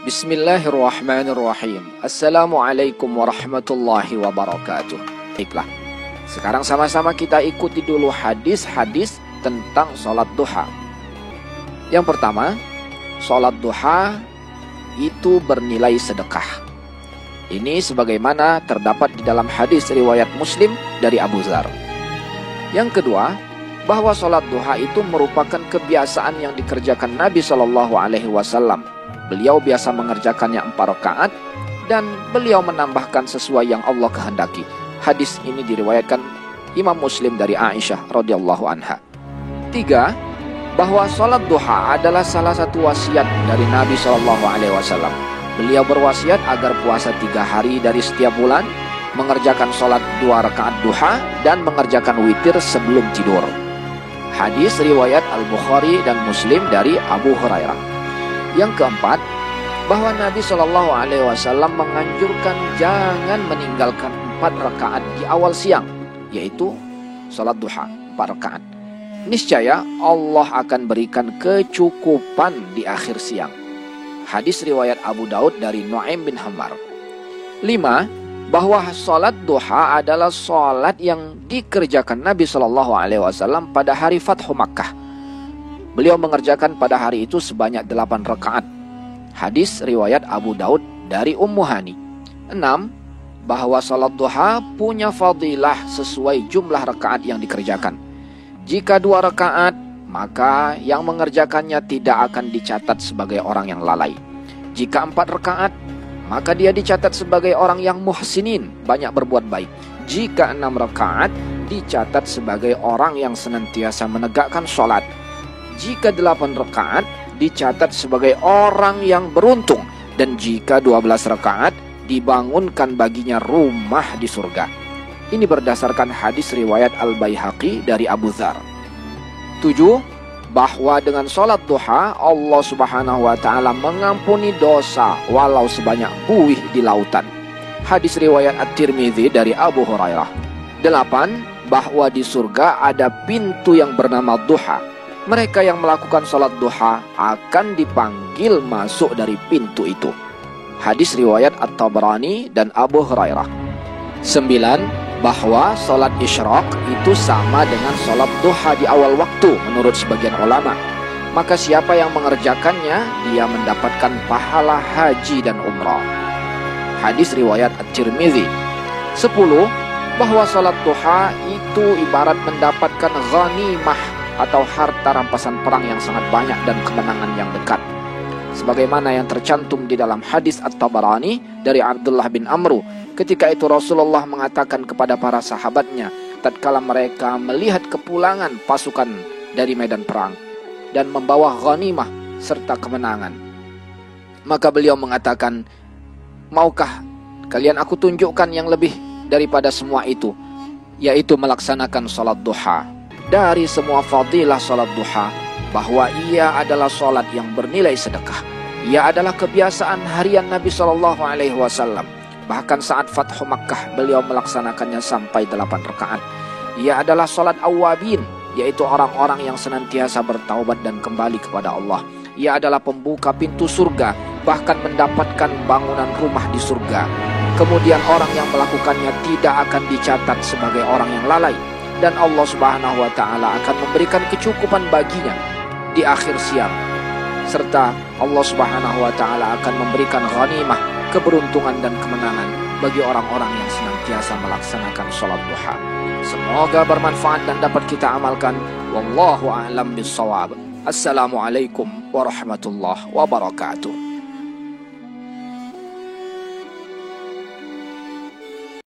Bismillahirrahmanirrahim. Assalamualaikum warahmatullahi wabarakatuh. Baiklah, sekarang sama-sama kita ikuti dulu hadis-hadis tentang sholat duha. Yang pertama, sholat duha itu bernilai sedekah. Ini sebagaimana terdapat di dalam hadis riwayat Muslim dari Abu Dzar. Yang kedua, bahwa sholat duha itu merupakan kebiasaan yang dikerjakan Nabi SAW. Beliau biasa mengerjakannya 4 rakaat dan beliau menambahkan sesuai yang Allah kehendaki. Hadis ini diriwayatkan Imam Muslim dari Aisyah radhiyallahu anha. 3. Bahwa sholat duha adalah salah satu wasiat dari Nabi SAW. Beliau berwasiat agar puasa 3 hari dari setiap bulan, mengerjakan sholat 2 rakaat duha, dan mengerjakan witir sebelum tidur. Hadis riwayat Al-Bukhari dan Muslim dari Abu Hurairah. Yang keempat, bahwa Nabi SAW menganjurkan jangan meninggalkan 4 rakaat di awal siang, yaitu sholat duha 4 rakaat. Niscaya Allah akan berikan kecukupan di akhir siang. Hadis riwayat Abu Daud dari Nu'aim bin Hammar. 5. Bahwa sholat duha adalah sholat yang dikerjakan Nabi SAW pada hari Fathu Makkah. Beliau mengerjakan pada hari itu sebanyak 8 rakaat. Hadis riwayat Abu Daud dari Ummu Hani. 6. Bahwa salat duha punya fadilah sesuai jumlah rakaat yang dikerjakan. Jika 2 rakaat, maka yang mengerjakannya tidak akan dicatat sebagai orang yang lalai. Jika 4 rakaat, maka dia dicatat sebagai orang yang muhsinin, banyak berbuat baik. Jika 6 rakaat, dicatat sebagai orang yang senantiasa menegakkan sholat. Jika 8 rakaat, dicatat sebagai orang yang beruntung. Dan jika 12 rakaat, dibangunkan baginya rumah di surga. Ini berdasarkan hadis riwayat Al-Baihaqi dari Abu Dzar. 7. Bahwa dengan sholat duha, Allah Subhanahu wa ta'ala mengampuni dosa walau sebanyak buih di lautan. Hadis riwayat At-Tirmidzi dari Abu Hurairah. 8. Bahwa di surga ada pintu yang bernama duha. Mereka yang melakukan sholat duha akan dipanggil masuk dari pintu itu. Hadis riwayat At-Tabrani dan Abu Hurairah. 9. Bahwa sholat isyraq itu sama dengan sholat duha di awal waktu menurut sebagian ulama. Maka siapa yang mengerjakannya, dia mendapatkan pahala haji dan umrah. Hadis riwayat At-Tirmidzi. 10. Bahwa sholat duha itu ibarat mendapatkan ghanimah atau harta rampasan perang yang sangat banyak dan kemenangan yang dekat. Sebagaimana yang tercantum di dalam hadis At-Tabarani dari Abdullah bin Amru. Ketika itu Rasulullah mengatakan kepada para sahabatnya tatkala mereka melihat kepulangan pasukan dari medan perang dan membawa ghanimah serta kemenangan. Maka beliau mengatakan, maukah kalian aku tunjukkan yang lebih daripada semua itu, yaitu melaksanakan sholat duha. Dari semua fadilah sholat duha, bahwa ia adalah sholat yang bernilai sedekah. Ia adalah kebiasaan harian Nabi SAW. Bahkan saat Fathu Makkah, beliau melaksanakannya sampai 8 rakaat. Ia adalah sholat awabin, yaitu orang-orang yang senantiasa bertaubat dan kembali kepada Allah. Ia adalah pembuka pintu surga, bahkan mendapatkan bangunan rumah di surga. Kemudian orang yang melakukannya tidak akan dicatat sebagai orang yang lalai. Dan Allah Subhanahu wa ta'ala akan memberikan kecukupan baginya di akhir siang. Serta Allah Subhanahu wa ta'ala akan memberikan ghanimah, keberuntungan dan kemenangan bagi orang-orang yang senantiasa melaksanakan sholat duha. Semoga bermanfaat dan dapat kita amalkan. Wallahu a'lam bishawab. Assalamualaikum warahmatullahi wabarakatuh.